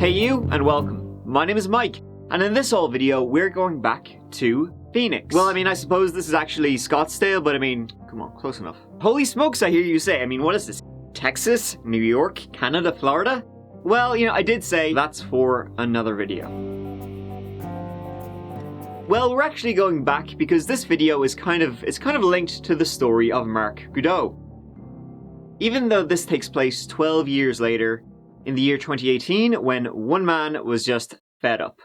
Hey you, and welcome. My name is Mike, and in this whole video, we're going back to Phoenix. Well, I suppose this is actually Scottsdale, but come on, close enough. Holy smokes, I hear you say. What is this? Texas? New York? Canada? Florida? Well, I did say that's for another video. Well, we're actually going back because this video is kind of linked to the story of Mark Goudreau. Even though this takes place 12 years later, in the year 2018, when one man was just fed up.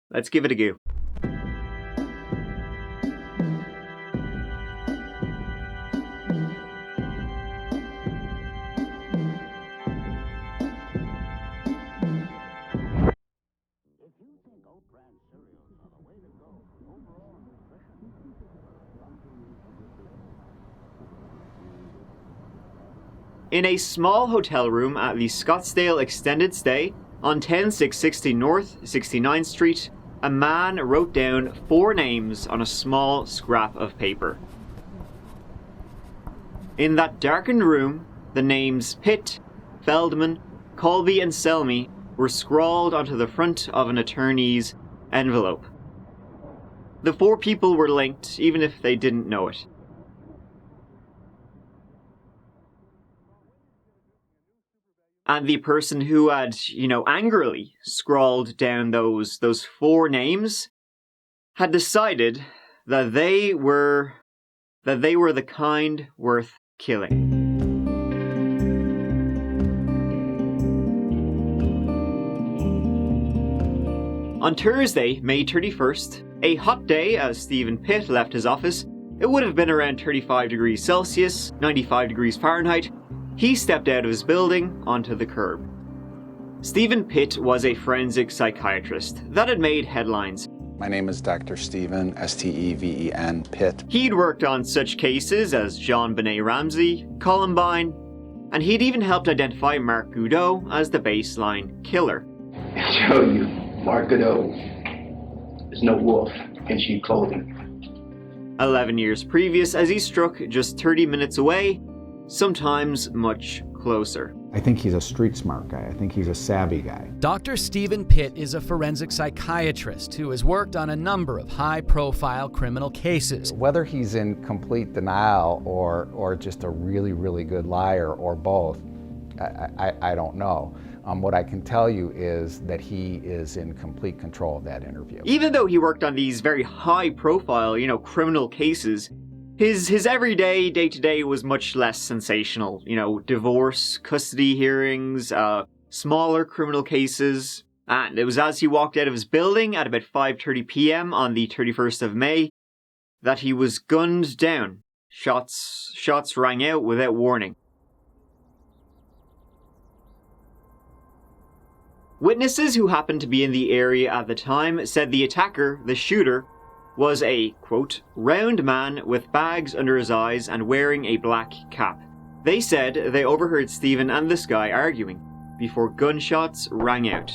Let's give it a go. In a small hotel room at the Scottsdale extended stay on 10660 North 69th Street, a man wrote down 4 names on a small scrap of paper. In that darkened room, the names Pitt, Feldman, Colby and Selmy were scrawled onto the front of an attorney's envelope. The 4 people were linked, even if they didn't know it. And the person who had, angrily scrawled down those 4 names had decided that they were the kind worth killing. On Thursday, May 31st, a hot day as Stephen Pitt left his office, it would have been around 35 degrees Celsius, 95 degrees Fahrenheit, he stepped out of his building onto the curb. Stephen Pitt was a forensic psychiatrist that had made headlines. My name is Dr. Stephen, S-T-E-V-E-N, Pitt. He'd worked on such cases as JonBenet Ramsey, Columbine, and he'd even helped identify Mark Goudreau as the baseline killer. I tell you, Mark Goudreau is no wolf in sheep clothing. 11 years previous, as he struck just 30 minutes away, sometimes much closer. I think he's a street smart guy. I think he's a savvy guy. Dr. Stephen Pitt is a forensic psychiatrist who has worked on a number of high-profile criminal cases. Whether he's in complete denial or just a really, really good liar or both, I don't know. What I can tell you is that he is in complete control of that interview. Even though he worked on these very high-profile, criminal cases, his everyday, day-to-day was much less sensational. Divorce, custody hearings, smaller criminal cases. And it was as he walked out of his building at about 5:30 p.m. on the 31st of May that he was gunned down. Shots rang out without warning. Witnesses who happened to be in the area at the time said the attacker, the shooter, was a, quote, round man with bags under his eyes and wearing a black cap. They said they overheard Stephen and this guy arguing before gunshots rang out.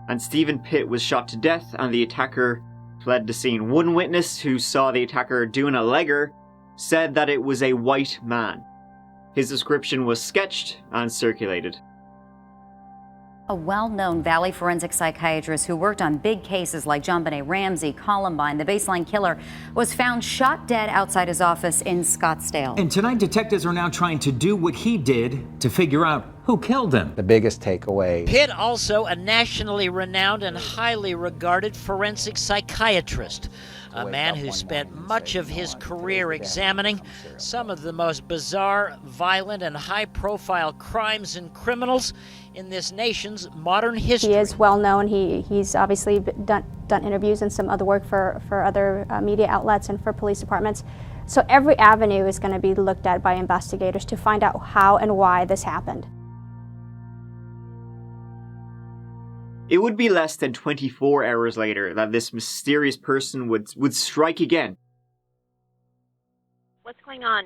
And Stephen Pitt was shot to death and the attacker fled the scene. One witness who saw the attacker doing a legger said that it was a white man. His description was sketched and circulated. A well-known Valley forensic psychiatrist who worked on big cases like JonBenet Ramsey, Columbine, the baseline killer, was found shot dead outside his office in Scottsdale. And tonight, detectives are now trying to do what he did to figure out who killed him. The biggest takeaway. Pitt, also a nationally renowned and highly regarded forensic psychiatrist, a man who spent much of his career examining some of the most bizarre, violent, and high-profile crimes and criminals in this nation's modern history. He is well known. He's obviously done interviews and some other work for other media outlets and for police departments. So every avenue is going to be looked at by investigators to find out how and why this happened. It would be less than 24 hours later that this mysterious person would strike again. What's going on?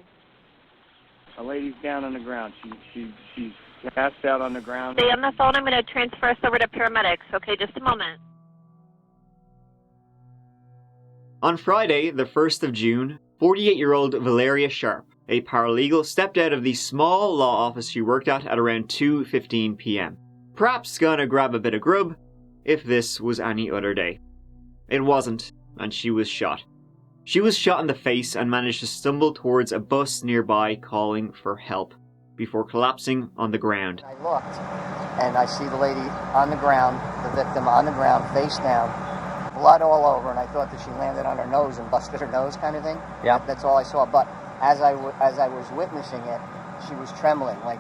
A lady's down on the ground. She's passed out on the ground. Stay on the phone. I'm going to transfer us over to paramedics. Okay, just a moment. On Friday, the 1st of June, 48-year-old Valeria Sharp a paralegal, stepped out of the small law office she worked at around 2:15 p.m. Perhaps gonna grab a bit of grub, if this was any other day. It wasn't, and she was shot. She was shot in the face and managed to stumble towards a bus nearby calling for help, before collapsing on the ground. I looked, and I see the lady on the ground, the victim on the ground, face down, blood all over, and I thought that she landed on her nose and busted her nose kind of thing. Yeah. That's all I saw, but as I was witnessing it, she was trembling, like...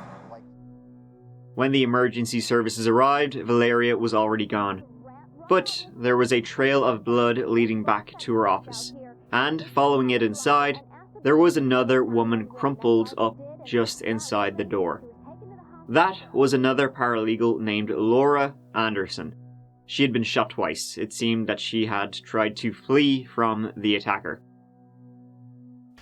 When the emergency services arrived, Valeria was already gone. But there was a trail of blood leading back to her office, and following it inside, there was another woman crumpled up just inside the door. That was another paralegal named Laura Anderson. She had been shot twice. It seemed that she had tried to flee from the attacker.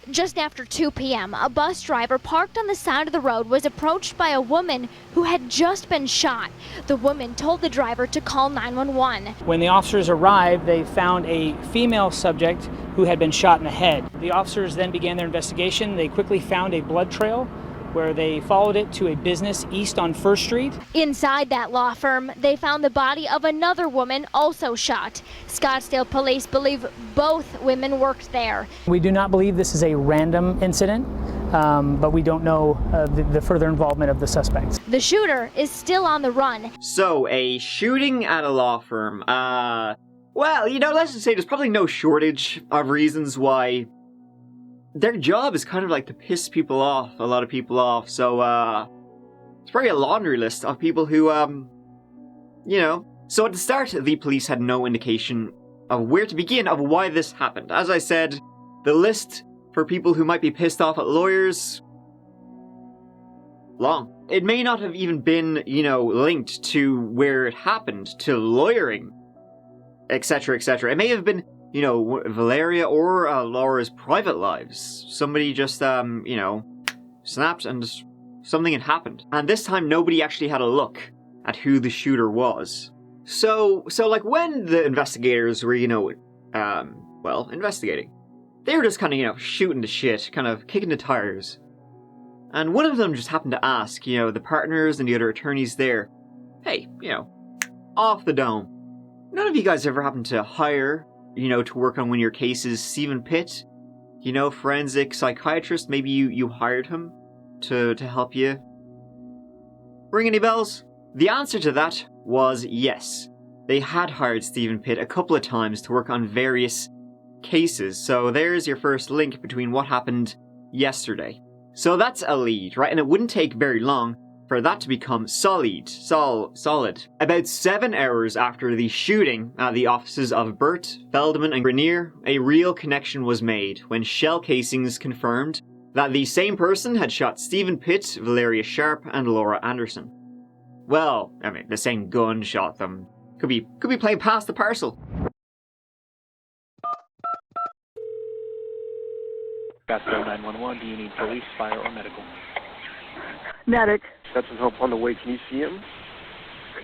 Just after 2 p.m., a bus driver parked on the side of the road was approached by a woman who had just been shot. The woman told the driver to call 911. When the officers arrived, they found a female subject who had been shot in the head. The officers then began their investigation. They quickly found a blood trail where they followed it to a business east on 1st Street. Inside that law firm, they found the body of another woman also shot. Scottsdale police believe both women worked there. We do not believe this is a random incident, but we don't know the further involvement of the suspects. The shooter is still on the run. So, a shooting at a law firm. Well, let's just say there's probably no shortage of reasons why their job is kind of like to piss people off, a lot of people off, so, it's probably a laundry list of people who, So at the start, the police had no indication of where to begin of why this happened. As I said, the list for people who might be pissed off at lawyers, long. It may not have even been, linked to where it happened, to lawyering, etc., etc. It may have been Valeria or Laura's private lives. Somebody just, snapped and something had happened. And this time nobody actually had a look at who the shooter was. So like when the investigators were, investigating, they were just kind of, shooting the shit, kind of kicking the tires. And one of them just happened to ask, the partners and the other attorneys there, hey, off the dome, none of you guys ever happened to hire to work on one of your cases, Stephen Pitt, forensic psychiatrist, maybe you hired him to help you? Ring any bells? The answer to that was yes. They had hired Stephen Pitt a couple of times to work on various cases, so there's your first link between what happened yesterday. So that's a lead, right? And it wouldn't take very long for that to become solid. About 7 hours after the shooting at the offices of Burt, Feldman and Grenier, a real connection was made when shell casings confirmed that the same person had shot Stephen Pitt, Valeria Sharp and Laura Anderson. Well, the same gun shot them. Could be playing past the parcel. Scottsdale 911, do you need police, fire, or medical? Medic. Got some help on the way. Can you see him?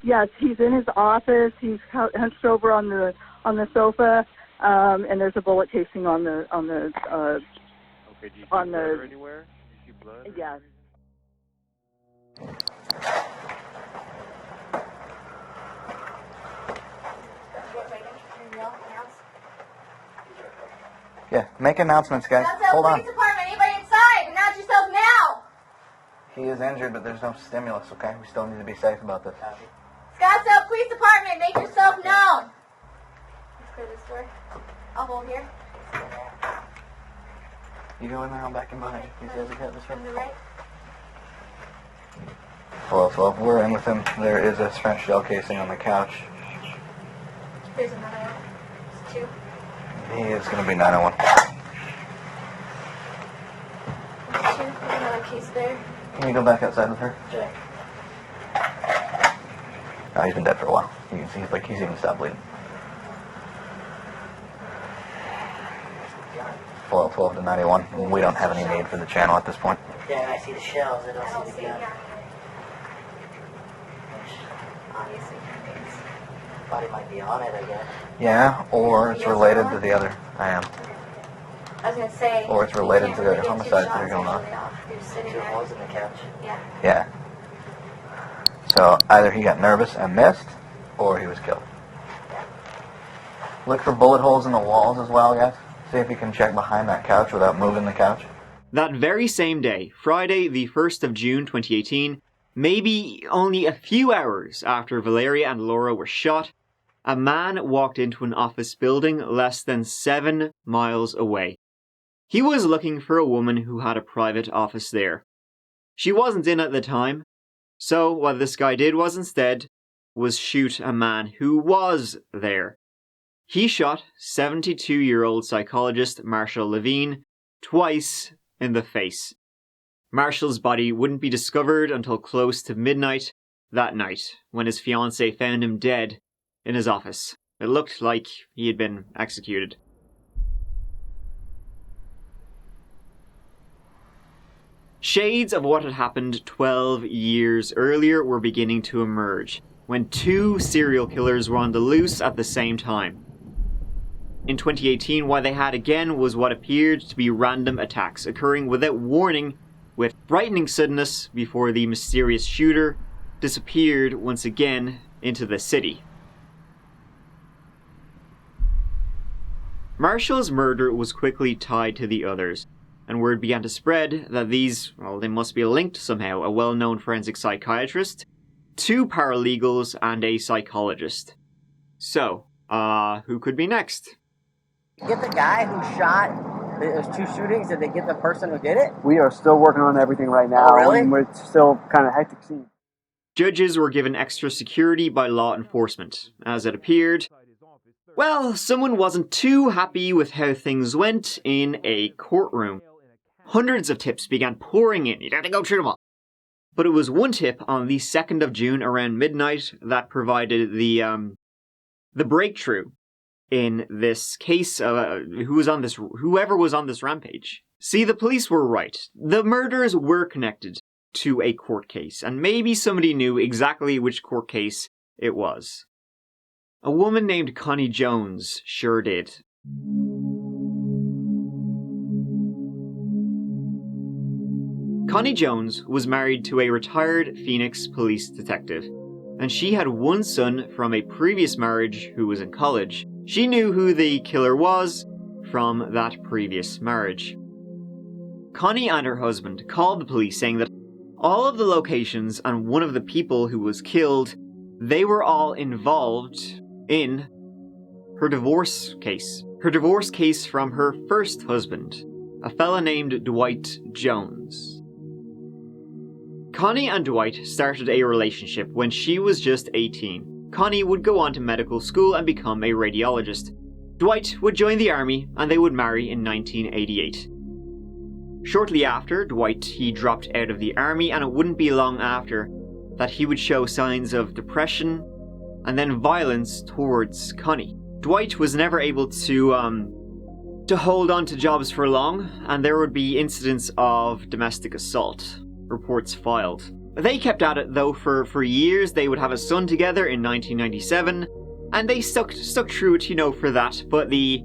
Yes, he's in his office. He's hunched over on the sofa, and there's a bullet casing on the. Okay. Do you see blood anywhere? Do you see blood? Yes. Yeah, make announcements, guys. Hold on. Police department, anybody inside? Announce yourself now. He is injured, but there's no stimulus, okay? We still need to be safe about this. Scottsdale Police Department, make yourself known. Let's clear this door. I'll hold here. You go in there, I'm back in behind you. You guys get this From the right. Well, we're in with him. There is a spent shell casing on the couch. There's another one. There's 2. He is going to be 901. There's another case there. Can you go back outside with her? Sure. Oh, he's been dead for a while. You can see he's even stopped bleeding. 12 to 91. We don't have any need for the channel at this point. Yeah, and I see the shells. I don't see the gun. Obviously, body might be on it, I guess. Yeah, or it's related to the other. I am. I was gonna say. Or it's related to the really homicides that are going on. Two holes in the couch. Yeah. Yeah. So either he got nervous and missed, or he was killed. Look for bullet holes in the walls as well, guys. See if you can check behind that couch without moving the couch. That very same day, Friday the 1st of June 2018, maybe only a few hours after Valeria and Laura were shot, a man walked into an office building less than 7 miles away. He was looking for a woman who had a private office there. She wasn't in at the time, so what this guy did was shoot a man who was there. He shot 72-year-old psychologist Marshall Levine twice in the face. Marshall's body wouldn't be discovered until close to midnight that night, when his fiancée found him dead in his office. It looked like he had been executed. Shades of what had happened 12 years earlier were beginning to emerge, when 2 serial killers were on the loose at the same time. In 2018, what they had again was what appeared to be random attacks occurring without warning, with frightening suddenness before the mysterious shooter disappeared once again into the city. Marshall's murder was quickly tied to the others, and word began to spread that they must be linked somehow. A well-known forensic psychiatrist, 2 paralegals, and a psychologist. So, who could be next? Get the guy who shot. There's 2 shootings. Did they get the person who did it? We are still working on everything right now. Oh, really? And we're still kind of hectic scene. Judges were given extra security by law enforcement, as it appeared. Well, someone wasn't too happy with how things went in a courtroom. Hundreds of tips began pouring in. You'd have to go through them all. But it was one tip on the 2nd of June around midnight that provided the breakthrough in this case. Whoever was on this rampage. See, the police were right. The murders were connected to a court case, and maybe somebody knew exactly which court case it was. A woman named Connie Jones sure did. Connie Jones was married to a retired Phoenix police detective, and she had one son from a previous marriage who was in college. She knew who the killer was from that previous marriage. Connie and her husband called the police saying that all of the locations and one of the people who was killed, they were all involved in her divorce case. Her divorce case from her first husband, a fella named Dwight Jones. Connie and Dwight started a relationship when she was just 18. Connie would go on to medical school and become a radiologist. Dwight would join the army and they would marry in 1988. Shortly after, Dwight, he dropped out of the army, and it wouldn't be long after that he would show signs of depression and then violence towards Connie. Dwight was never able to hold on to jobs for long, and there would be incidents of domestic assault, reports filed. They kept at it though for years. They would have a son together in 1997, and they stuck true it, for that, but the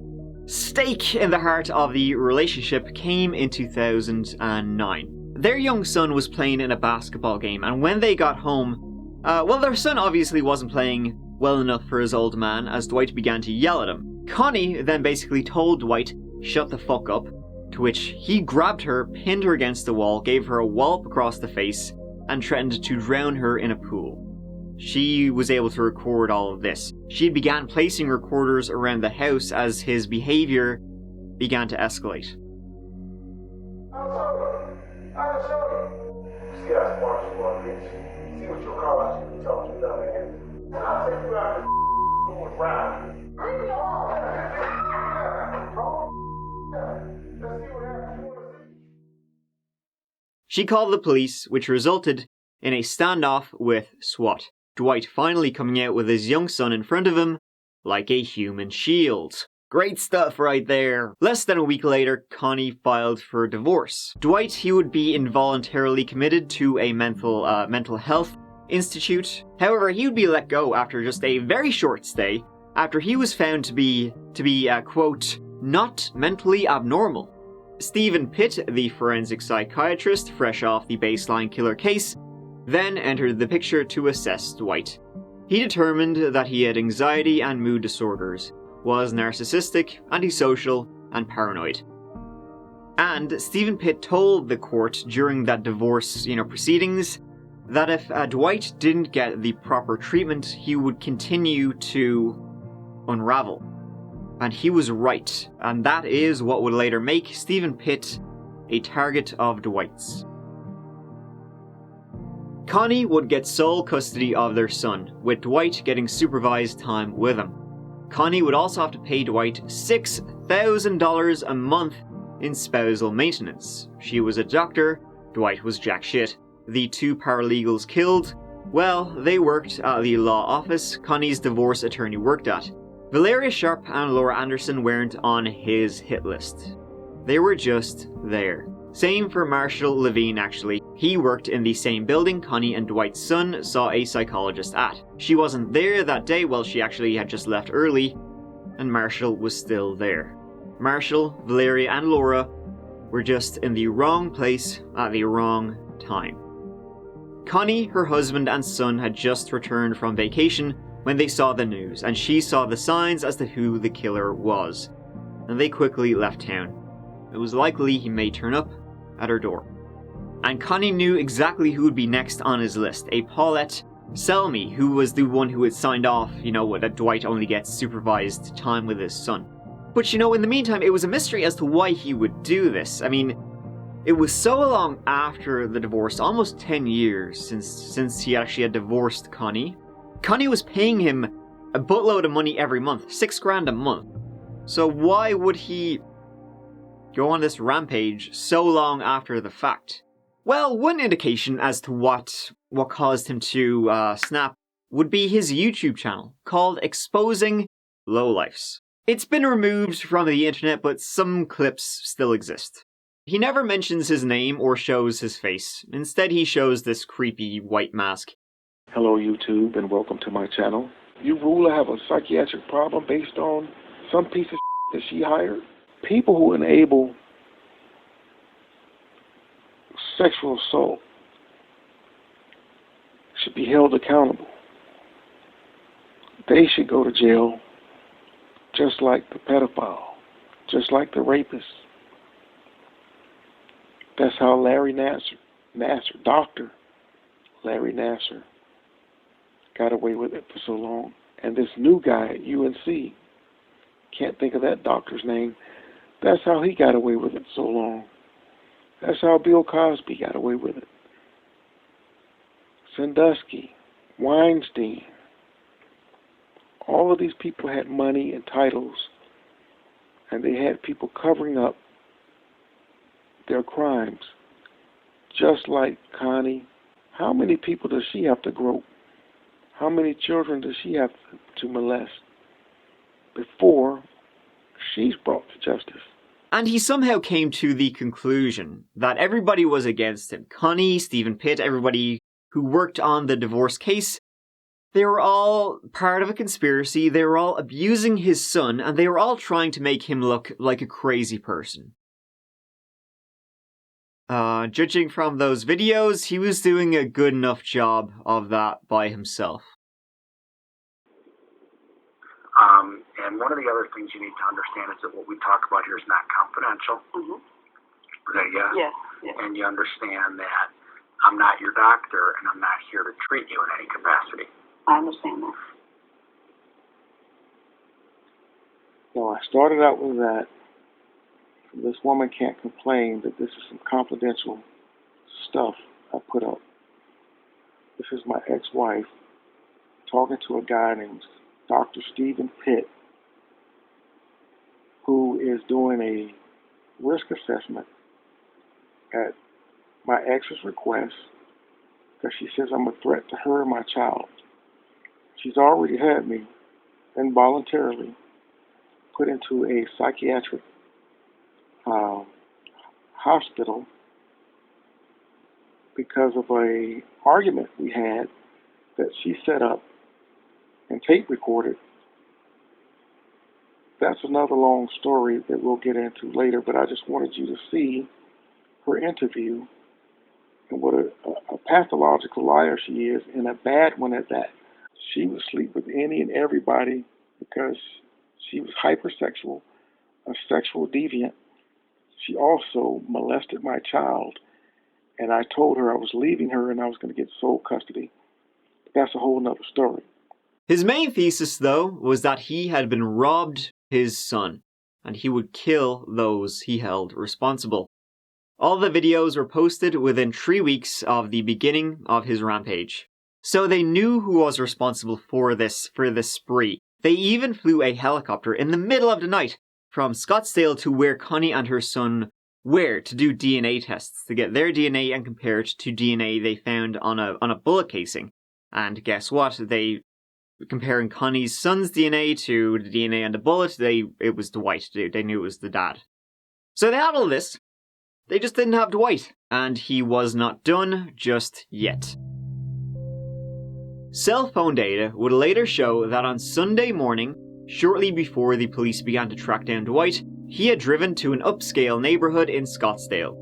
stake in the heart of the relationship came in 2009. Their young son was playing in a basketball game, and when they got home, their son obviously wasn't playing well enough for his old man, as Dwight began to yell at him. Connie then basically told Dwight, "Shut the fuck up," to which he grabbed her, pinned her against the wall, gave her a wallop across the face, and threatened to drown her in a pool. She was able to record all of this. She began placing recorders around the house as his behavior began to escalate. She called the police, which resulted in a standoff with SWAT. Dwight finally coming out with his young son in front of him, like a human shield. Great stuff right there. Less than a week later, Connie filed for divorce. Dwight, he would be involuntarily committed to a mental health institute. However, he would be let go after just a very short stay, after he was found to be quote, not mentally abnormal. Stephen Pitt, the forensic psychiatrist fresh off the baseline killer case, then entered the picture to assess Dwight. He determined that he had anxiety and mood disorders, was narcissistic, antisocial, and paranoid. And Stephen Pitt told the court during that divorce, proceedings, that if Dwight didn't get the proper treatment, he would continue to unravel. And he was right, and that is what would later make Stephen Pitt a target of Dwight's. Connie would get sole custody of their son, with Dwight getting supervised time with him. Connie would also have to pay Dwight $6,000 a month in spousal maintenance. She was a doctor, Dwight was jack shit. The two paralegals killed, well, they worked at the law office Connie's divorce attorney worked at. Valeria Sharp and Laura Anderson weren't on his hit list. They were just there. Same for Marshall Levine actually. He worked in the same building Connie and Dwight's son saw a psychologist at. She wasn't there that day, well she actually had just left early, and Marshall was still there. Marshall, Valeria and Laura were just in the wrong place at the wrong time. Connie, her husband and son had just returned from vacation when they saw the news, and she saw the signs as to who the killer was, and they quickly left town. It was likely he may turn up at her door. And Connie knew exactly who would be next on his list, a Paulette Selmy, who was the one who had signed off, that Dwight only gets supervised time with his son. But in the meantime, it was a mystery as to why he would do this. It was so long after the divorce, almost 10 years since he actually had divorced Connie. Connie was paying him a buttload of money every month, $6,000 a month. So why would he go on this rampage so long after the fact? Well, one indication as to what caused him to snap would be his YouTube channel, called Exposing Lowlifes. It's been removed from the internet, but some clips still exist. He never mentions his name or shows his face. Instead, he shows this creepy white mask. Hello YouTube and welcome to my channel. You rule I have a psychiatric problem based on some piece of that she hired? People who enable sexual assault should be held accountable. They should go to jail just like the pedophile, just like the rapist. That's how Larry Nasser, Dr. Larry Nasser, got away with it for so long. And this new guy at UNC, can't think of that doctor's name, that's how he got away with it so long. That's how Bill Cosby got away with it. Sandusky, Weinstein, all of these people had money and titles, and they had people covering up their crimes, just like Connie. How many people does she have to grope? How many children does she have to molest before she's brought to justice? And he somehow came to the conclusion that everybody was against him. Connie, Stephen Pitt, everybody who worked on the divorce case, they were all part of a conspiracy, they were all abusing his son, and they were all trying to make him look like a crazy person. Judging from those videos, he was doing a good enough job of that by himself. And one of the other things you need to understand is that what we talk about here is not confidential. Mm-hmm. Okay, yeah? Yes. And you understand that I'm not your doctor and I'm not here to treat you in any capacity. I understand that. So I started out with that. This woman can't complain that this is some confidential stuff I put up. This is my ex-wife talking to a guy named Dr. Stephen Pitt, who is doing a risk assessment at my ex's request because she says I'm a threat to her and my child. She's already had me involuntarily put into a psychiatric hospital because of a argument we had that she set up and tape recorded That's another long story that we'll get into later, but I just wanted you to see her interview and what a pathological liar she is, and a bad one at that. She would sleep with any and everybody because she was hypersexual, a sexual deviant. She also molested my child, and I told her I was leaving her and I was going to get sole custody. But that's a whole nother story. His main thesis, though, was that he had been robbed his son, and he would kill those he held responsible. All the videos were posted within 3 weeks of the beginning of his rampage. So they knew who was responsible for this spree. They even flew a helicopter in the middle of the night from Scottsdale to where Connie and her son were to do DNA tests, to get their DNA and compare it to DNA they found on a bullet casing. And guess what? Comparing Connie's son's DNA to the DNA on the bullet, it was Dwight. They knew it was the dad. So they had all this. They just didn't have Dwight, and he was not done just yet. Cell phone data would later show that on Sunday morning, shortly before the police began to track down Dwight, he had driven to an upscale neighborhood in Scottsdale,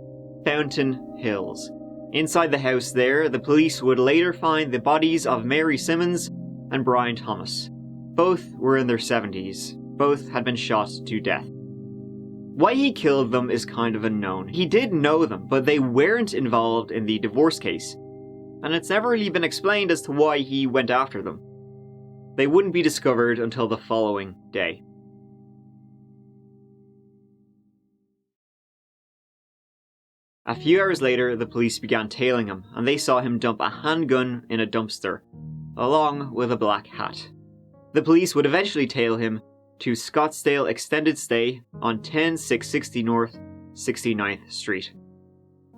Fountain Hills. Inside the house there, the police would later find the bodies of Mary Simmons and Brian Thomas. Both were in their 70s. Both had been shot to death. Why he killed them is kind of unknown. He did know them, but they weren't involved in the divorce case. And it's never really been explained as to why he went after them. They wouldn't be discovered until the following day. A few hours later, the police began tailing him, and they saw him dump a handgun in a dumpster, along with a black hat. The police would eventually tail him to Scottsdale Extended Stay on 10660 North 69th Street.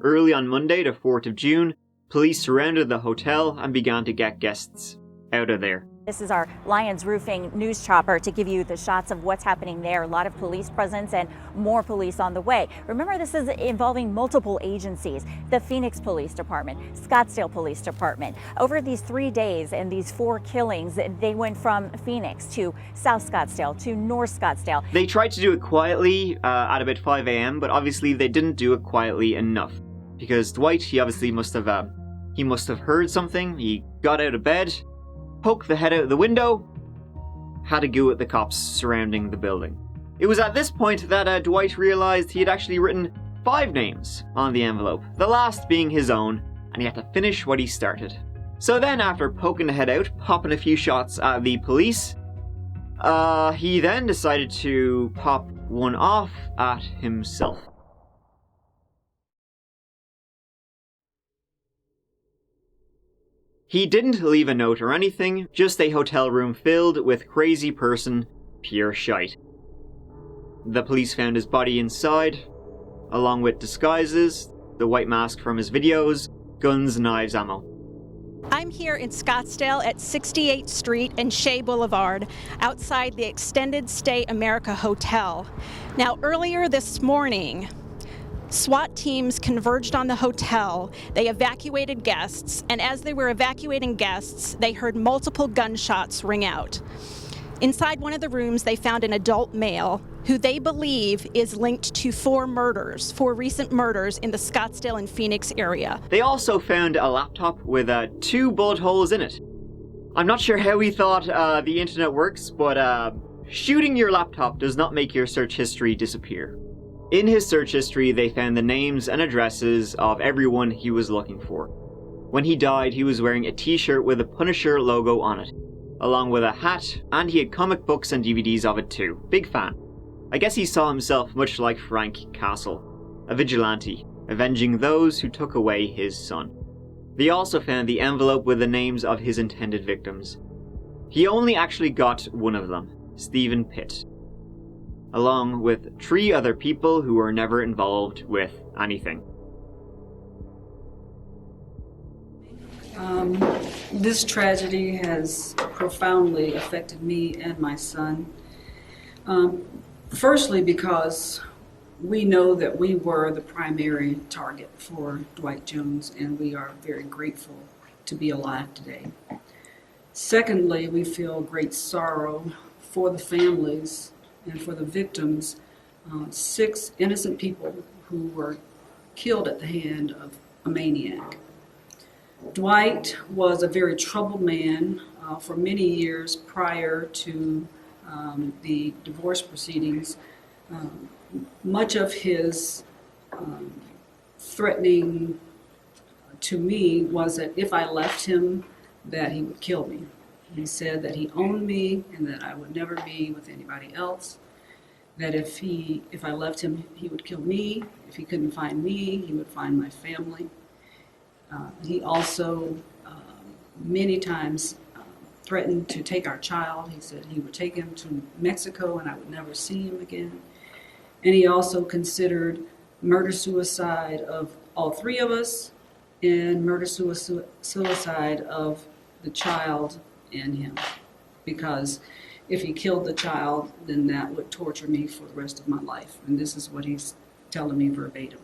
Early on Monday, the 4th of June, police surrounded the hotel and began to get guests out of there. This is our Lions Roofing news chopper to give you the shots of what's happening there. A lot of police presence and more police on the way. Remember, this is involving multiple agencies. The Phoenix Police Department, Scottsdale Police Department. Over these 3 days and these 4 killings, they went from Phoenix to South Scottsdale to North Scottsdale. They tried to do it quietly at about 5 a.m., but obviously they didn't do it quietly enough. Because Dwight, he obviously must have heard something. He got out of bed, poked the head out the window, had a go at the cops surrounding the building. It was at this point that Dwight realized he had actually written 5 names on the envelope, the last being his own, and he had to finish what he started. So then, after poking the head out, popping a few shots at the police, he then decided to pop one off at himself. He didn't leave a note or anything, just a hotel room filled with crazy person, pure shite. The police found his body inside, along with disguises, the white mask from his videos, guns, knives, ammo. I'm here in Scottsdale at 68th Street and Shea Boulevard, outside the Extended Stay America Hotel. Now, earlier this morning, SWAT teams converged on the hotel. They evacuated guests, and as they were evacuating guests, they heard multiple gunshots ring out. Inside one of the rooms, they found an adult male who they believe is linked to 4 recent murders in the Scottsdale and Phoenix area. They also found a laptop with 2 bullet holes in it. I'm not sure how he thought the internet works, but shooting your laptop does not make your search history disappear. In his search history, they found the names and addresses of everyone he was looking for. When he died, he was wearing a t-shirt with a Punisher logo on it, along with a hat, and he had comic books and DVDs of it too. Big fan. I guess he saw himself much like Frank Castle, a vigilante, avenging those who took away his son. They also found the envelope with the names of his intended victims. He only actually got one of them, Stephen Pitt, along with 3 other people who were never involved with anything. This tragedy has profoundly affected me and my son. Firstly, because we know that we were the primary target for Dwight Jones, and we are very grateful to be alive today. Secondly, we feel great sorrow for the families and for the victims, 6 innocent people who were killed at the hand of a maniac. Dwight was a very troubled man for many years prior to the divorce proceedings. Much of his threatening to me was that if I left him, that he would kill me. He said that he owned me and that I would never be with anybody else. That if I left him, he would kill me. If he couldn't find me, he would find my family. He also many times threatened to take our child. He said he would take him to Mexico and I would never see him again. And he also considered murder-suicide of all 3 of us and murder-suicide of the child and him. Because if he killed the child, then that would torture me for the rest of my life. And this is what he's telling me verbatim.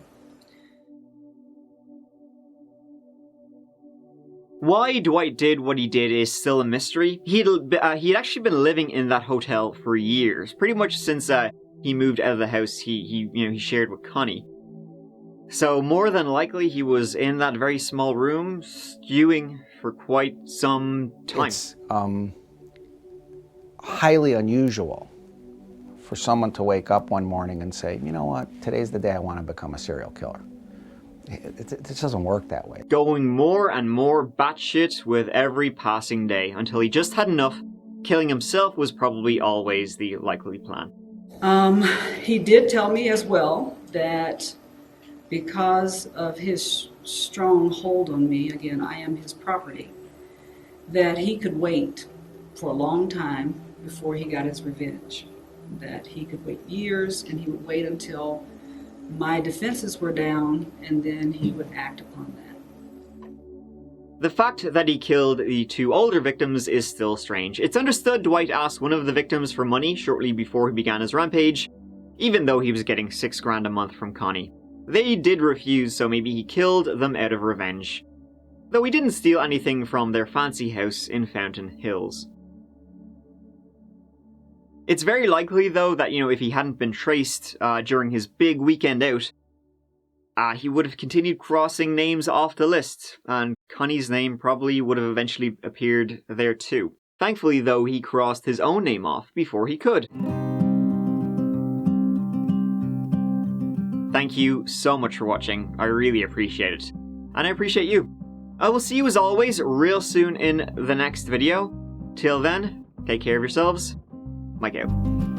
Why Dwight did what he did is still a mystery. He'd actually been living in that hotel for years, pretty much since he moved out of the house he shared with Connie. So more than likely he was in that very small room, stewing for quite some time. It's highly unusual for someone to wake up one morning and say, you know what, today's the day I want to become a serial killer. It just doesn't work that way. Going more and more batshit with every passing day until he just had enough. Killing himself was probably always the likely plan. He did tell me as well that because of his strong hold on me, again, I am his property, that he could wait for a long time before he got his revenge. That he could wait years and he would wait until my defenses were down and then he would act upon that. The fact that he killed the 2 older victims is still strange. It's understood Dwight asked one of the victims for money shortly before he began his rampage, even though he was getting $6,000 a month from Connie. They did refuse, so maybe he killed them out of revenge. Though he didn't steal anything from their fancy house in Fountain Hills. It's very likely, though, that, if he hadn't been traced during his big weekend out, he would have continued crossing names off the list, and Connie's name probably would have eventually appeared there too. Thankfully, though, he crossed his own name off before he could. Thank you so much for watching. I really appreciate it. And I appreciate you. I will see you as always real soon in the next video. Till then, take care of yourselves. Mike out.